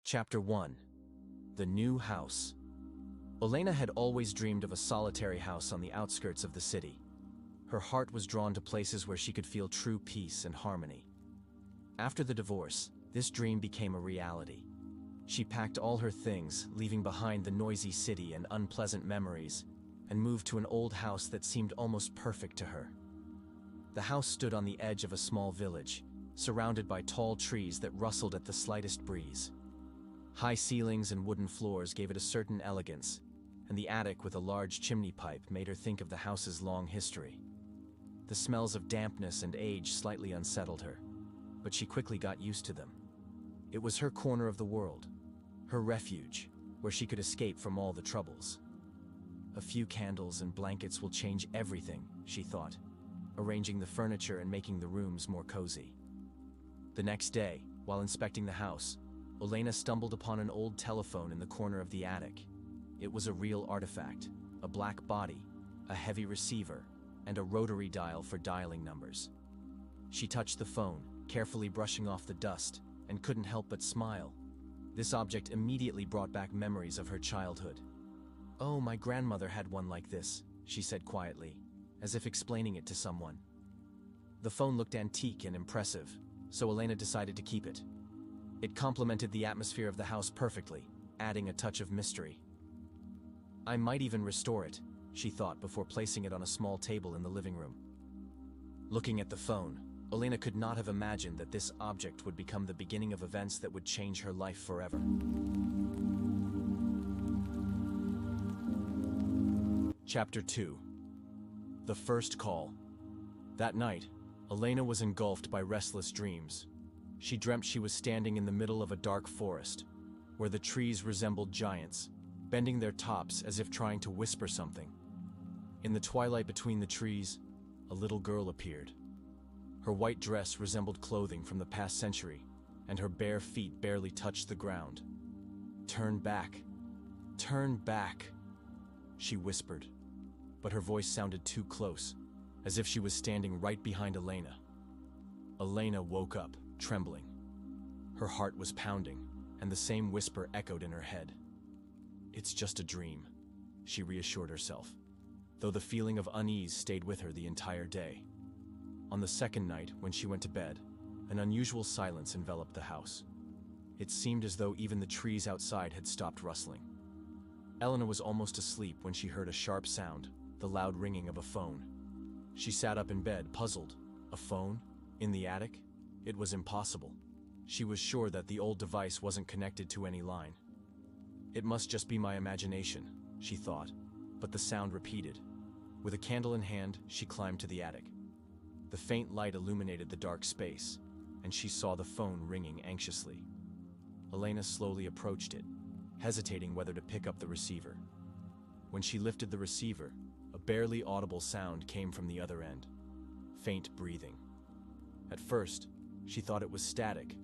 Chapter 1. The New House. Elena had always dreamed of a solitary house on the outskirts of the city. Her heart was drawn to places where she could feel true peace and harmony. After the divorce, this dream became a reality. She packed all her things, leaving behind the noisy city and unpleasant memories, and moved to an old house that seemed almost perfect to her. The house stood on the edge of a small village, surrounded by tall trees that rustled at the slightest breeze. High ceilings and wooden floors gave it a certain elegance, and the attic with a large chimney pipe made her think of the house's long history. The smells of dampness and age slightly unsettled her, but she quickly got used to them. It was her corner of the world, her refuge, where she could escape from all the troubles. A few candles and blankets will change everything, she thought, arranging the furniture and making the rooms more cozy. The next day, while inspecting the house, Elena stumbled upon an old telephone in the corner of the attic. It was a real artifact, a black body, a heavy receiver, and a rotary dial for dialing numbers. She touched the phone, carefully brushing off the dust, and couldn't help but smile. This object immediately brought back memories of her childhood. "Oh, my grandmother had one like this," she said quietly, as if explaining it to someone. The phone looked antique and impressive, so Elena decided to keep it. It complemented the atmosphere of the house perfectly, adding a touch of mystery. "I might even restore it," she thought before placing it on a small table in the living room. Looking at the phone, Elena could not have imagined that this object would become the beginning of events that would change her life forever. Chapter 2. The First Call. That night, Elena was engulfed by restless dreams. She dreamt she was standing in the middle of a dark forest, where the trees resembled giants, bending their tops as if trying to whisper something. In the twilight between the trees, a little girl appeared. Her white dress resembled clothing from the past century, and her bare feet barely touched the ground. "Turn back. Turn back," she whispered, but her voice sounded too close, as if she was standing right behind Elena. Elena woke up, trembling. Her heart was pounding, and the same whisper echoed in her head. "It's just a dream," she reassured herself, though the feeling of unease stayed with her the entire day. On the second night, when she went to bed, an unusual silence enveloped the house. It seemed as though even the trees outside had stopped rustling. Elena was almost asleep when she heard a sharp sound, the loud ringing of a phone. She sat up in bed, puzzled. A phone? In the attic? It was impossible. She was sure that the old device wasn't connected to any line. "It must just be my imagination," she thought, but the sound repeated. With a candle in hand, she climbed to the attic. The faint light illuminated the dark space, and she saw the phone ringing anxiously. Elena slowly approached it, hesitating whether to pick up the receiver. When she lifted the receiver, a barely audible sound came from the other end. Faint breathing. At first, she thought it was static,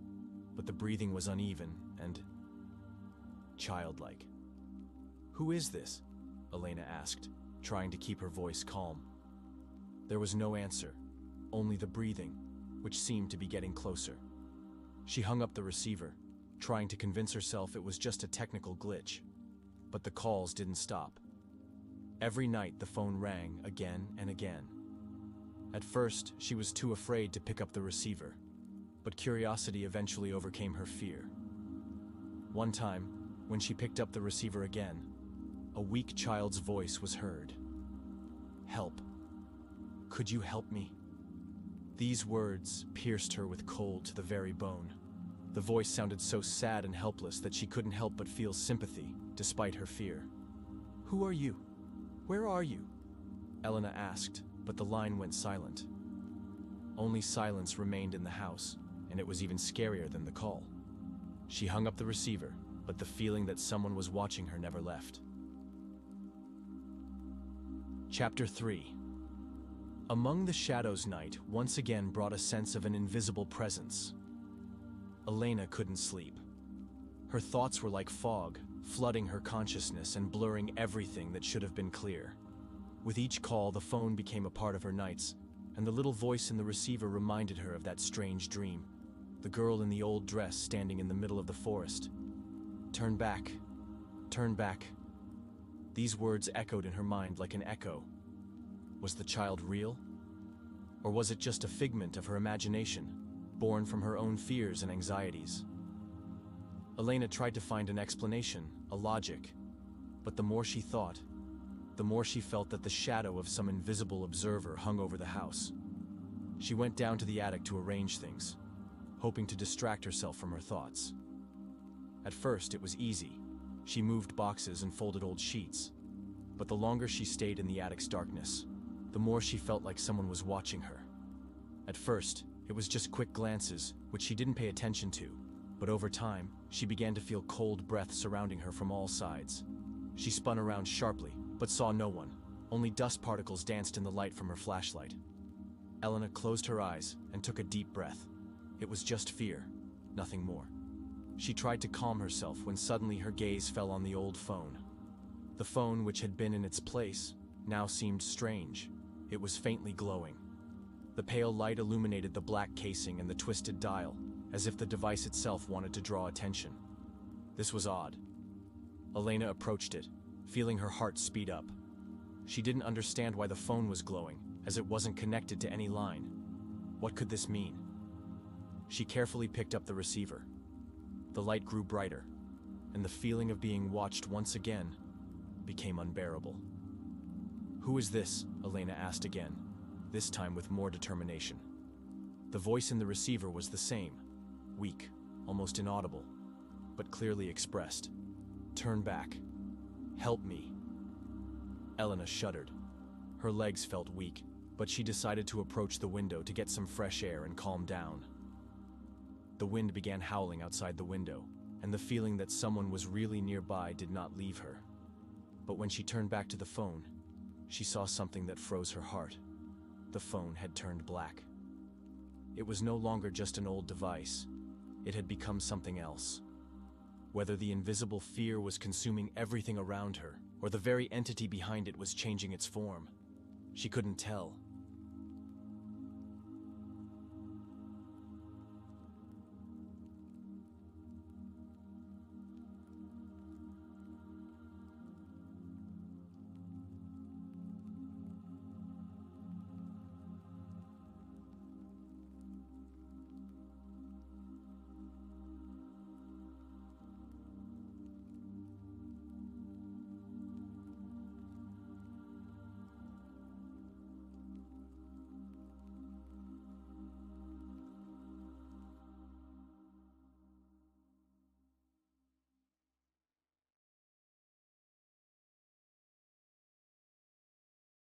but the breathing was uneven and childlike. "Who is this?" Elena asked, trying to keep her voice calm. There was no answer, only the breathing, which seemed to be getting closer. She hung up the receiver, trying to convince herself it was just a technical glitch, but the calls didn't stop. Every night the phone rang again and again. At first, she was too afraid to pick up the receiver, but curiosity eventually overcame her fear. One time, when she picked up the receiver again, a weak child's voice was heard. "Help. Could you help me?" These words pierced her with cold to the very bone. The voice sounded so sad and helpless that she couldn't help but feel sympathy, despite her fear. "Who are you? Where are you?" Elena asked, but the line went silent. Only silence remained in the house, and it was even scarier than the call. She hung up the receiver, but the feeling that someone was watching her never left. Chapter 3. Among the shadows, night once again brought a sense of an invisible presence. Elena couldn't sleep. Her thoughts were like fog, flooding her consciousness and blurring everything that should have been clear. With each call, the phone became a part of her nights, and the little voice in the receiver reminded her of that strange dream. The girl in the old dress standing in the middle of the forest. Turn back. Turn back. These words echoed in her mind like an echo. Was the child real? Or was it just a figment of her imagination, born from her own fears and anxieties? Elena tried to find an explanation, a logic, but the more she thought, the more she felt that the shadow of some invisible observer hung over the house. She went down to the attic to arrange things, hoping to distract herself from her thoughts. At first, it was easy. She moved boxes and folded old sheets, but the longer she stayed in the attic's darkness, the more she felt like someone was watching her. At first, it was just quick glances, which she didn't pay attention to, but over time, she began to feel cold breath surrounding her from all sides. She spun around sharply, but saw no one. Only dust particles danced in the light from her flashlight. Elena closed her eyes and took a deep breath. It was just fear, nothing more. She tried to calm herself when suddenly her gaze fell on the old phone. The phone, which had been in its place, now seemed strange. It was faintly glowing. The pale light illuminated the black casing and the twisted dial, as if the device itself wanted to draw attention. This was odd. Elena approached it, feeling her heart speed up. She didn't understand why the phone was glowing, as it wasn't connected to any line. What could this mean? She carefully picked up the receiver. The light grew brighter, and the feeling of being watched once again became unbearable. "Who is this?" Elena asked again, this time with more determination. The voice in the receiver was the same, weak, almost inaudible, but clearly expressed. "Turn back. Help me." Elena shuddered. Her legs felt weak, but she decided to approach the window to get some fresh air and calm down. The wind began howling outside the window, and the feeling that someone was really nearby did not leave her. But when she turned back to the phone, she saw something that froze her heart. The phone had turned black. It was no longer just an old device. It had become something else. Whether the invisible fear was consuming everything around her, or the very entity behind it was changing its form, she couldn't tell.